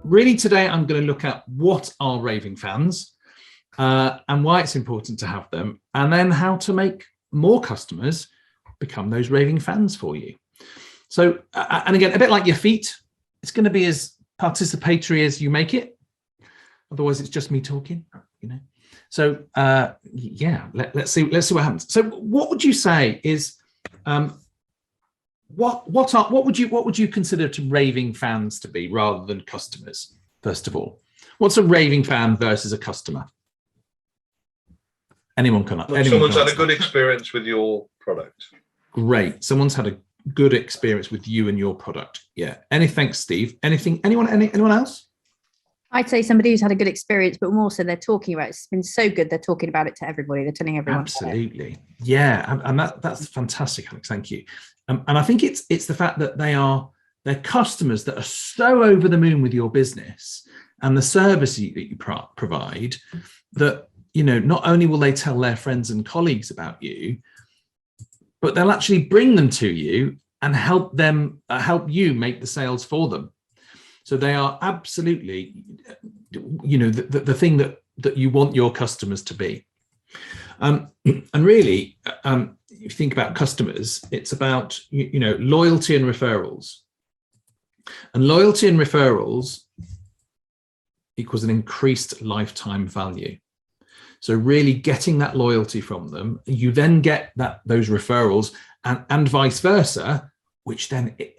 really today I'm going to look at what are raving fans and why it's important to have them, and then how to make more customers become those raving fans for you. So, and again, a bit like your feet, it's going to be as participatory as you make it. Otherwise, it's just me talking, you know. So, yeah, let's see what happens. So, what would you say is what would you consider to raving fans to be rather than customers? First of all, what's a raving fan versus a customer? Anyone can. Someone's had a good experience with your product. Great. Someone's had a good experience with you and your product. Yeah. Thanks, Steve. Anyone else? I'd say somebody who's had a good experience, but more so they're talking about it. It's been so good. They're talking about it to everybody. They're telling everyone. Absolutely. Yeah. And that's fantastic, Alex. Thank you. And I think it's the fact that they're customers that are so over the moon with your business and the service that you provide that, you know, not only will they tell their friends and colleagues about you, but they'll actually bring them to you and help you make the sales for them. So they are absolutely, you know, the thing that you want your customers to be. And really, if you think about customers, it's about, you know, loyalty and referrals. And loyalty and referrals equals an increased lifetime value. So really getting that loyalty from them, you then get those referrals and vice versa, which then it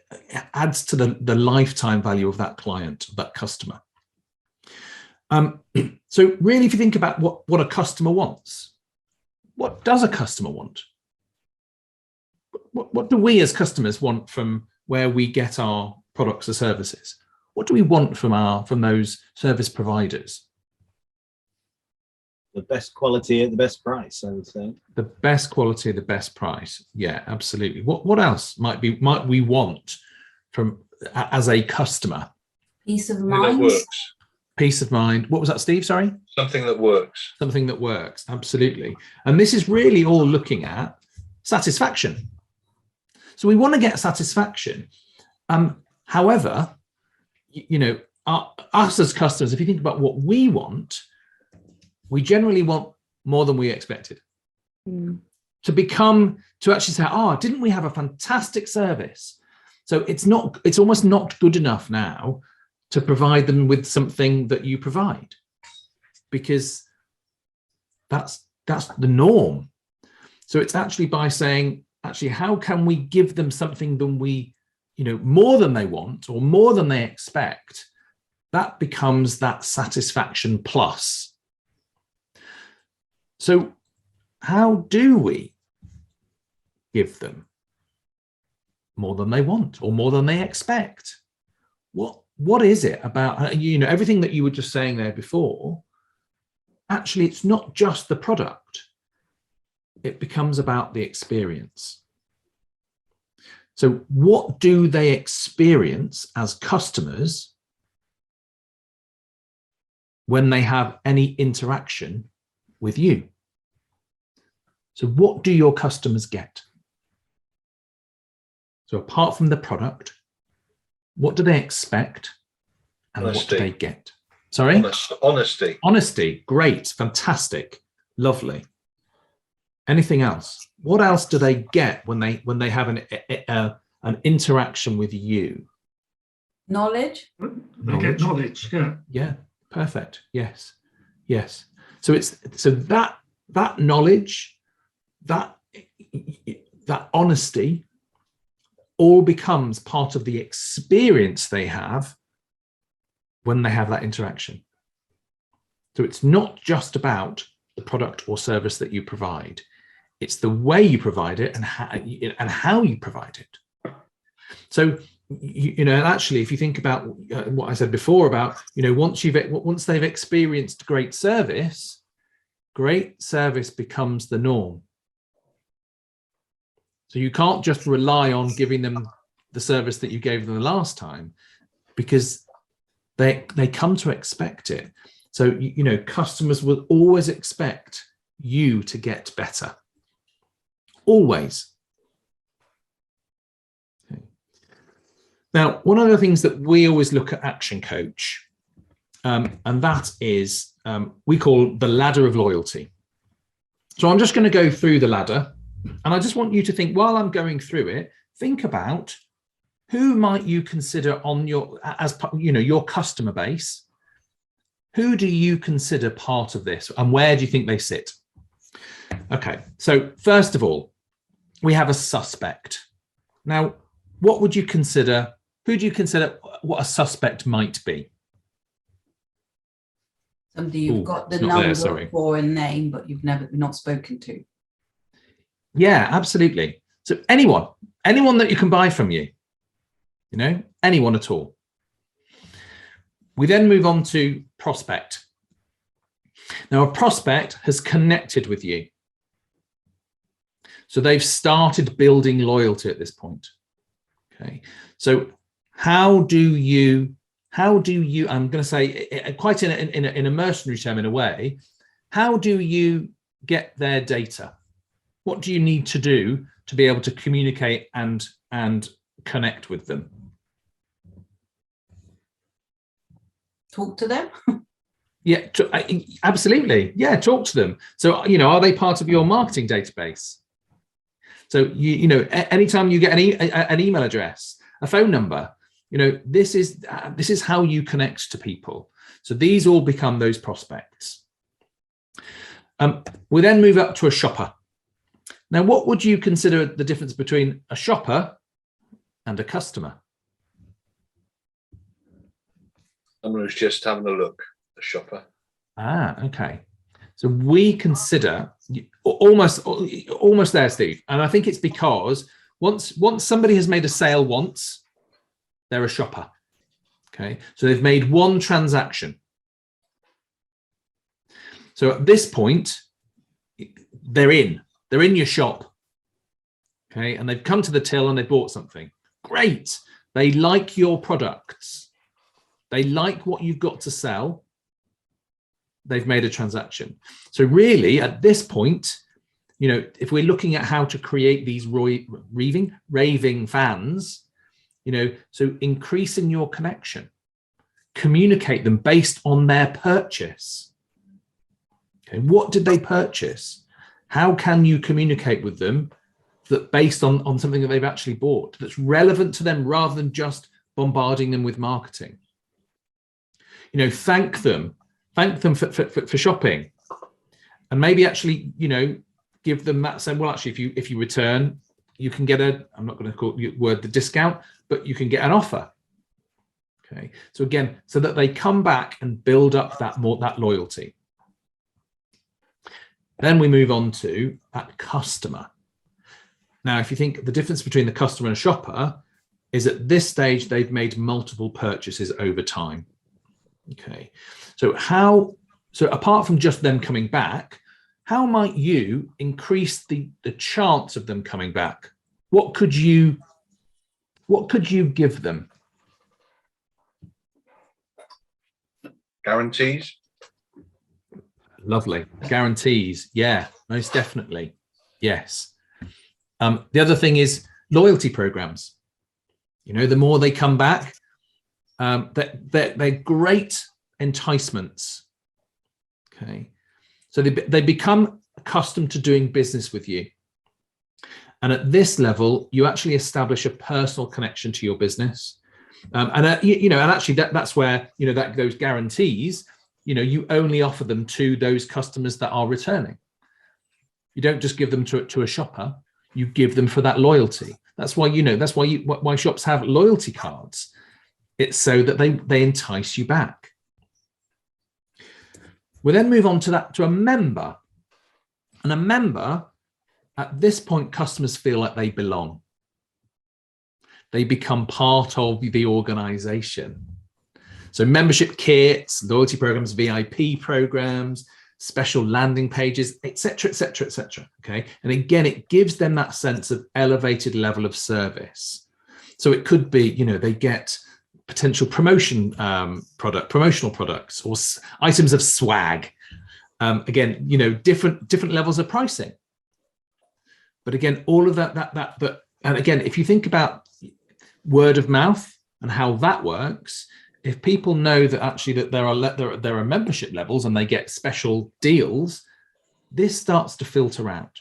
adds to the lifetime value of that client, that customer. So really, if you think about what a customer wants, what does a customer want? What do we as customers want from where we get our products or services? What do we want from those service providers? The best quality at the best price, I would say. The best quality at the best price. Yeah, absolutely. What else might we want from as a customer? Peace of mind. That works. Peace of mind. What was that, Steve? Sorry? Something that works. Something that works. Absolutely. And this is really all looking at satisfaction. So we want to get satisfaction. However, you know, us as customers, if you think about what we want, we generally want more than we expected. To actually say, oh, didn't we have a fantastic service? So it's almost not good enough now to provide them with something that you provide, because that's the norm. So it's actually by saying, actually, how can we give them something than more than they want or more than they expect? That becomes that satisfaction plus. So how do we give them more than they want or more than they expect? What is it about, you know, everything that you were just saying there before? Actually, it's not just the product. It becomes about the experience. So what do they experience as customers when they have any interaction with you? So what do your customers get? So apart from the product, what do they expect and Honesty. What do they get? Sorry? Honesty. Honesty. Great. Fantastic. Lovely. Anything else? What else do they get when they have an interaction with you? Knowledge. They get knowledge. Yeah. Yeah. Perfect. Yes. Yes. So that knowledge, that honesty, all becomes part of the experience they have when they have that interaction. So it's not just about the product or service that you provide. It's the way you provide it and how you provide it. So, you know, actually, if you think about what I said before about, you know, once they've experienced great service becomes the norm. So you can't just rely on giving them the service that you gave them the last time, because they come to expect it. So, you know, customers will always expect you to get better. Always. Okay. Now, one of the things that we always look at ActionCoach and that is we call the ladder of loyalty. So I'm just going to go through the ladder, and I just want you to think, while I'm going through it, think about who might you consider on your, as your customer base. Who do you consider part of this, and where do you think they sit? Okay, so first of all, we have a suspect. Now, what would you consider? Who do you consider what a suspect might be? Somebody you've got the number for a name, but you've not spoken to. Yeah, absolutely. So anyone that you can buy from you, anyone at all. We then move on to prospect. Now, a prospect has connected with you. So they've started building loyalty at this point. Okay. So how do you, I'm going to say quite in a mercenary term in a way, how do you get their data? What do you need to do to be able to communicate and connect with them? Talk to them. Yeah, absolutely. Yeah, talk to them. So, are they part of your marketing database? So, anytime you get an email address, a phone number, this is how you connect to people. So these all become those prospects. We then move up to a shopper. Now, what would you consider the difference between a shopper and a customer? Someone who's just having a look, a shopper. Ah, okay. So we consider almost there, Steve. And I think it's because once somebody has made a sale once, they're a shopper. Okay, so they've made one transaction. So at this point, they're in your shop. Okay, and they've come to the till and they bought something. Great. They like your products. They like what you've got to sell. They've made a transaction. So really, at this point, if we're looking at how to create these raving fans, so increasing your connection, communicate them based on their purchase. Okay, what did they purchase? How can you communicate with them that based on something that they've actually bought that's relevant to them rather than just bombarding them with marketing? Thank them for shopping, and maybe actually, give them that saying, well, actually, if you return, you can get I'm not going to call the word the discount, but you can get an offer. Okay. So again, so that they come back and build up that loyalty. Then we move on to that customer. Now, if you think the difference between the customer and a shopper is at this stage, they've made multiple purchases over time. Okay. So apart from just them coming back, how might you increase the chance of them coming back? What could you give them? Guarantees. Lovely. Guarantees. Yeah, most definitely. Yes. The other thing is loyalty programs. The more they come back, they're great enticements. Okay. So they become accustomed to doing business with you. And at this level, you actually establish a personal connection to your business. And actually that's where, those guarantees, you only offer them to those customers that are returning. You don't just give them to a shopper, you give them for that loyalty. That's why, why shops have loyalty cards. It's so that they entice you back. We then move on to a member. And a member, at this point, customers feel like they belong. They become part of the organization. So membership kits, loyalty programs, VIP programs, special landing pages, etc., etc., etc. Okay. And again, it gives them that sense of elevated level of service. So it could be, they get potential promotional products or items of swag. Again, different levels of pricing. But again, all of that, and again, if you think about word of mouth and how that works, if people know that actually that there are membership levels and they get special deals, this starts to filter out.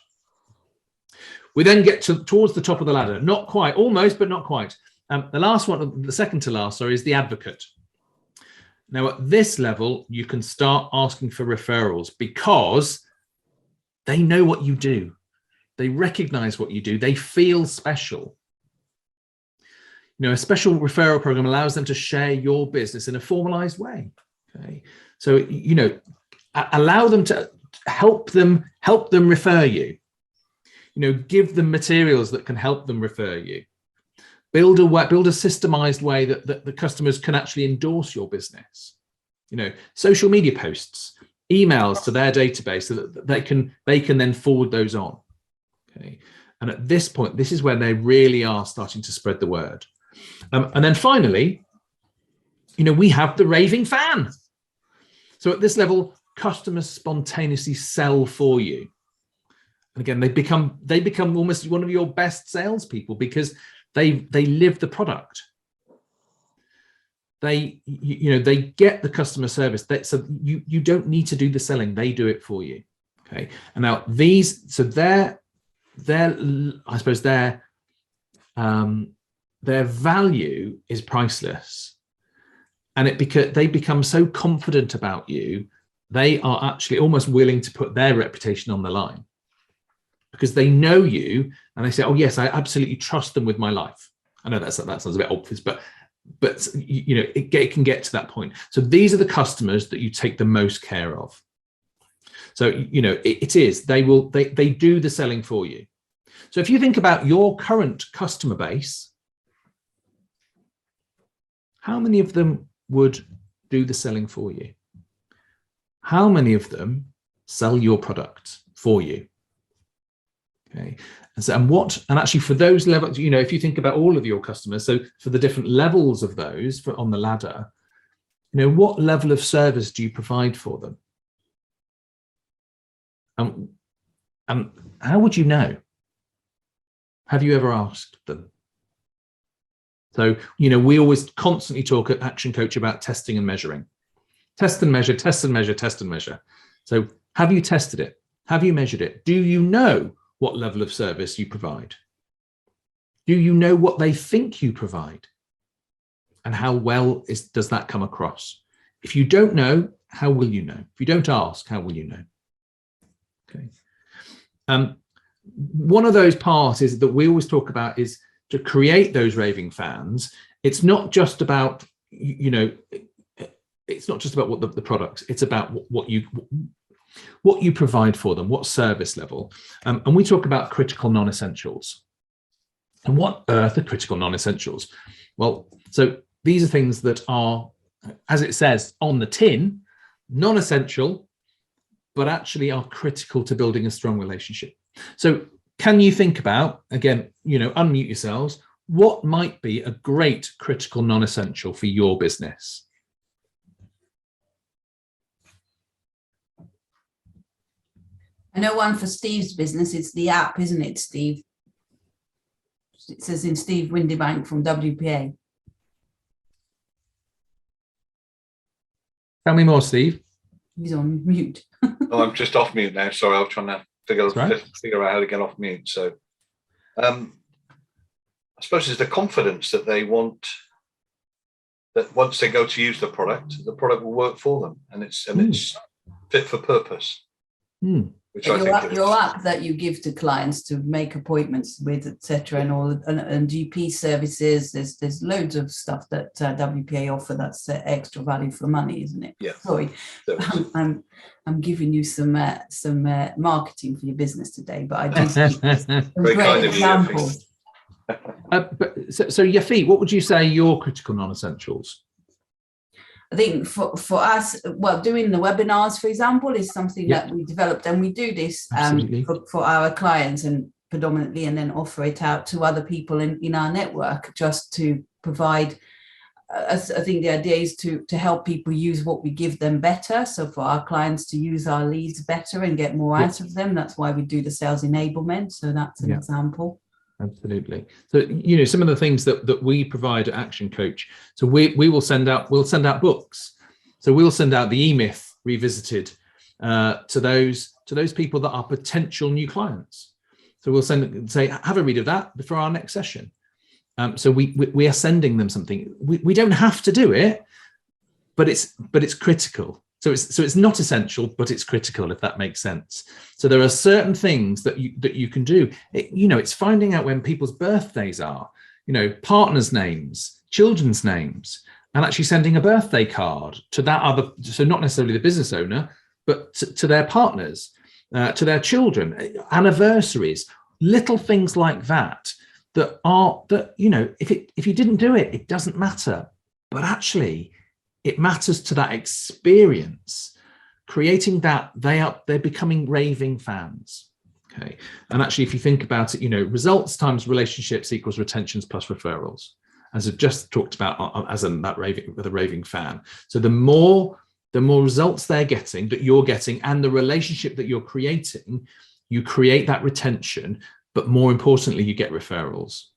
We then get towards the top of the ladder, not quite, almost, but not quite. The last one, the second to last, sorry, is the advocate. Now, at this level, you can start asking for referrals because they know what you do. They recognize what you do. They feel special. You know, a special referral program allows them to share your business in a formalized way. Okay, so you know, allow them to help them refer you. You know, give them materials that can help them refer you. Build a systemized way that the customers can actually endorse your business. You know, social media posts, emails to their database so that they can then forward those on. Okay, and at this point, this is where they really are starting to spread the word. And then finally, you know, we have the raving fan. So at this level, customers spontaneously sell for you. And again, they become almost one of your best salespeople because they live the product. They get the customer service. So you don't need to do the selling; they do it for you. Okay. And now their value is priceless, and they become so confident about you, they are actually almost willing to put their reputation on the line because they know you and they say, "Oh yes, I absolutely trust them with my life." I know that sounds a bit obvious, but you know, it can get to that point. So these are the customers that you take the most care of. So you know, they do the selling for you. So if you think about your current customer base, how many of them would do the selling for you? How many of them sell your product for you? Okay. And actually for those levels, you know, if you think about all of your customers, so for the different levels of those on the ladder, you know, what level of service do you provide for them? And how would you know? Have you ever asked them? So, you know, we always constantly talk at ActionCoach about testing and measuring. Test and measure, test and measure, test and measure. So have you tested it? Have you measured it? Do you know what level of service you provide? Do you know what they think you provide? And how well does that come across? If you don't know, how will you know? If you don't ask, how will you know? Okay. One of those parts is that we always talk about is to create those raving fans. It's not just about, you know, it's not just about what the products, it's about what you provide for them, what service level. And we talk about critical non-essentials. And what earth are critical non-essentials? Well, so these are things that are, as it says on the tin, non-essential, but actually are critical to building a strong relationship. So can you think about, again, you know, unmute yourselves, what might be a great critical non-essential for your business? I know one for Steve's business. It's the app, isn't it, Steve? It says in Steve Windybank from WPA. Tell me more, Steve. He's on mute. Oh, I'm just off mute now. Sorry, I was trying to figure out how to get off mute. So I suppose it's the confidence that they want, that once they go to use the product will work for them, and it's fit for purpose. Which I think your app that you give to clients to make appointments with, etc., and all, and GP services. There's loads of stuff that WPA offer that's extra value for money, isn't it? Yeah. Sorry, I'm giving you some marketing for your business today, but I do think some great examples. So Yafi, what would you say your critical non-essentials? I think for us, well, doing the webinars, for example, is something that we developed, and we do this for our clients and predominantly, and then offer it out to other people in our network, just to provide. I think the idea is to help people use what we give them better. So for our clients to use our leads better and get more out of them. That's why we do the sales enablement. So that's an example. Absolutely. So, you know, some of the things that we provide at ActionCoach. So we'll send out books. So we'll send out the E-Myth Revisited to those people that are potential new clients. So we'll say, have a read of that before our next session. So we are sending them something. We don't have to do it, but it's critical. So it's not essential, but it's critical, if that makes sense. So there are certain things that you can do. It's finding out when people's birthdays are, partners' names, children's names, and actually sending a birthday card to that other. So not necessarily the business owner, but to their partners, to their children, anniversaries, little things like that. If you didn't do it, it doesn't matter. But actually, it matters to that experience, creating that they're becoming raving fans. Okay. And actually, if you think about it, results times relationships equals retentions plus referrals, as I've just talked about as in that raving fan. So the more results they're getting, that you're getting, and the relationship that you're creating, you create that retention, but more importantly, you get referrals.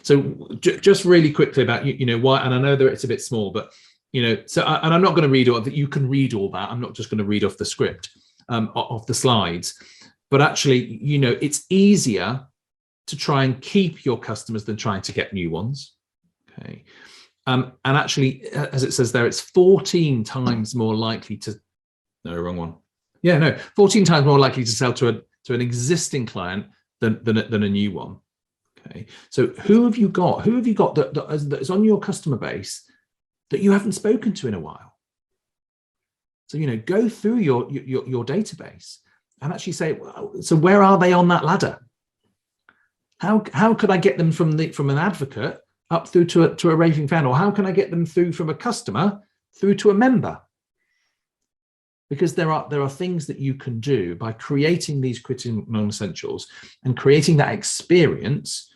So just really quickly about, why, and I know that it's a bit small, but and I'm not going to read all that. You can read all that. I'm not just going to read off the script, off the slides, but actually, it's easier to try and keep your customers than trying to get new ones. Okay. And actually, as it says there, it's 14 times more likely to, no, wrong one. Yeah, no, 14 times more likely to sell to an existing client than a new one. Okay. So who have you got that is on your customer base that you haven't spoken to in a while? So, go through your database and actually say, well, so where are they on that ladder? How could I get them from an advocate up through to a raving fan? Or how can I get them through from a customer through to a member? Because there are things that you can do by creating these critical non-essentials and creating that experience.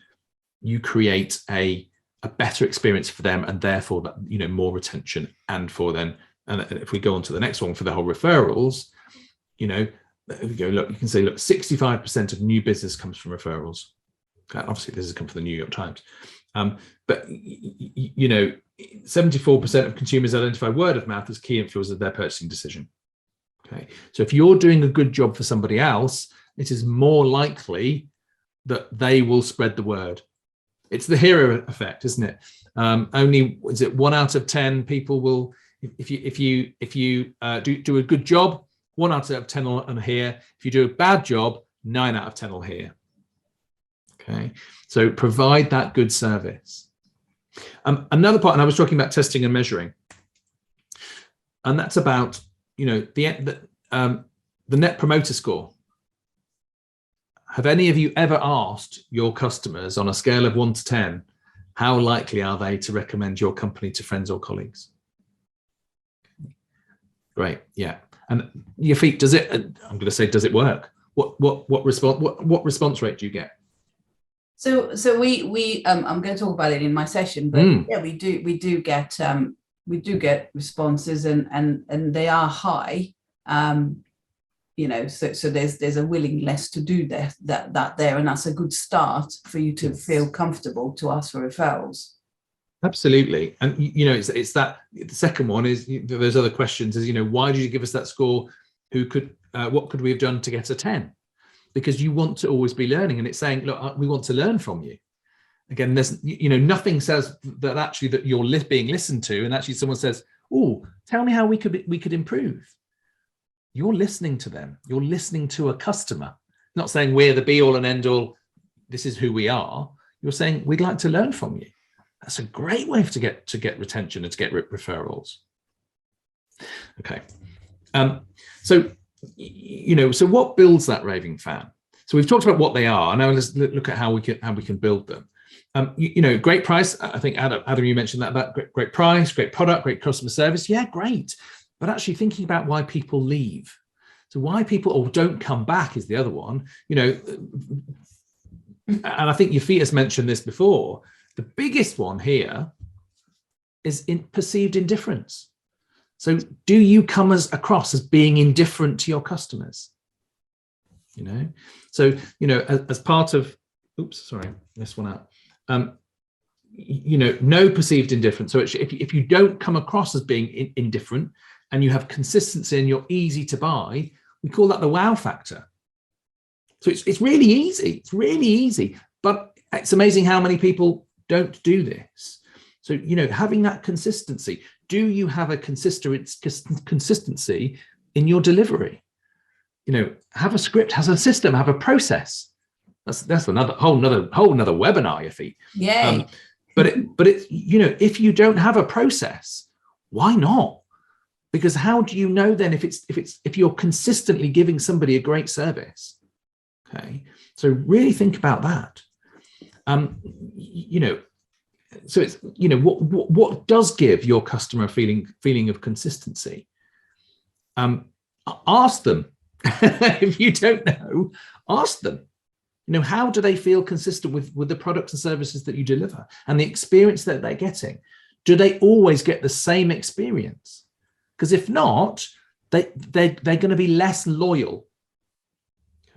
You create a better experience for them, and therefore that more retention. And for them, and if we go on to the next one for the whole referrals, there we go. Look, you can say, look, 65% of new business comes from referrals. Obviously, this has come from the New York Times, but 74% of consumers identify word of mouth as key influence of their purchasing decision. Okay, so if you're doing a good job for somebody else, it is more likely that they will spread the word. It's the hero effect, isn't it? Only is it 1 out of 10 people will, if you do a good job, 1 out of 10 will hear. If you do a bad job, 9 out of 10 will hear. Okay, so provide that good service. Another part, and I was talking about testing and measuring, and that's about the Net Promoter Score. Have any of you ever asked your customers on a scale of 1 to 10, how likely are they to recommend your company to friends or colleagues? Great, yeah. And your feet, does it? I'm going to say, does it work? What response rate do you get? So we I'm going to talk about it in my session, but yeah, we do get responses, and they are high. So there's a willingness to do that there, and that's a good start for you to feel comfortable to ask for referrals. Absolutely. And it's that the second one is those other questions is why did you give us that score? What could we have done to get a 10? Because you want to always be learning, and it's saying, look, we want to learn from you. Again, there's nothing says that actually that you're being listened to, and actually someone says, oh, tell me how we could improve. You're listening to them. You're listening to a customer. Not saying we're the be all and end all. This is who we are. You're saying we'd like to learn from you. That's a great way to get retention and to get referrals. Okay. So what builds that raving fan? So we've talked about what they are. Now let's look at how we can build them. Great price. I think Adam, you mentioned that about great price, great product, great customer service. Yeah, great. But actually thinking about why people leave. So why people or don't come back is the other one. And I think Yafita's mentioned this before. The biggest one here is perceived indifference. So do you come across as being indifferent to your customers? So as part of oops, sorry, this one out. No perceived indifference. So if you don't come across as being indifferent and you have consistency and you're easy to buy, we call that the wow factor. So it's really easy. It's really easy, but it's amazing how many people don't do this. So, having that consistency. Do you have a consistency in your delivery? Have a script, have a system, have a process. That's another whole nother webinar, you think. Yeah. But it's if you don't have a process, why not? Because how do you know then if you're consistently giving somebody a great service? Okay, so really think about that. So it's what does give your customer a feeling of consistency? Ask them. If you don't know, ask them. How do they feel consistent with the products and services that you deliver and the experience that they're getting? Do they always get the same experience? Because if not, they're going to be less loyal.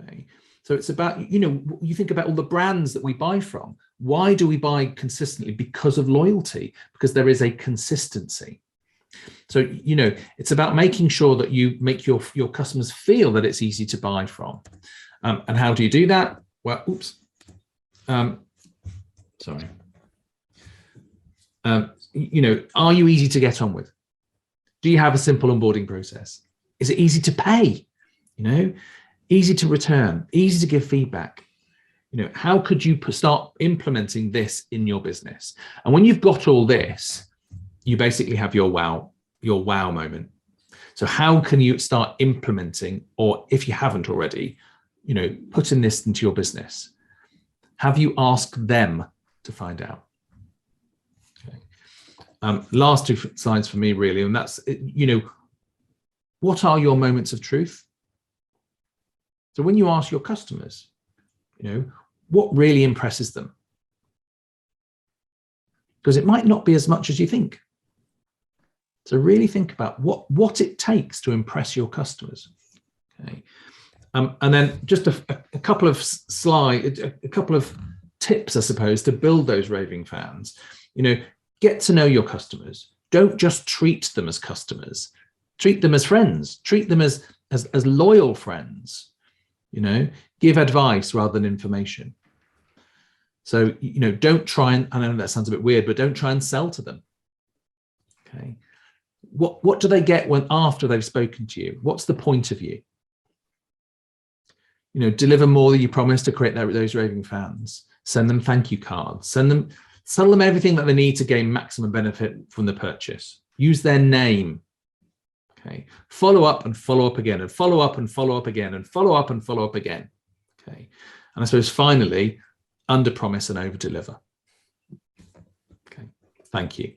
Okay, so it's about, you think about all the brands that we buy from. Why do we buy consistently? Because of loyalty, because there is a consistency. So, it's about making sure that you make your customers feel that it's easy to buy from. And how do you do that? Well, oops. Sorry. Are you easy to get on with? Do you have a simple onboarding process? Is it easy to pay? Easy to return, easy to give feedback? How could you start implementing this in your business? And when you've got all this, you basically have your wow moment. So how can you start implementing, or if you haven't already, putting this into your business? Have you asked them to find out? Okay. Last two slides for me, really, and that's, what are your moments of truth? So when you ask your customers, what really impresses them? Because it might not be as much as you think. So really think about what it takes to impress your customers. Okay. And then just a couple of slides, a couple of tips, I suppose, to build those raving fans. Get to know your customers. Don't just treat them as customers. Treat them as friends. Treat them as loyal friends. Give advice rather than information. So, don't try and, I know that sounds a bit weird, but don't try and sell to them. Okay. What do they get after they've spoken to you? What's the point of you? Deliver more than you promised to create those raving fans. Send them thank you cards. Sell them everything that they need to gain maximum benefit from the purchase. Use their name. Okay. Follow up and follow up again, and follow up and follow up again, and follow up and follow up again. Okay. And I suppose finally, under promise and over deliver. Okay. Thank you.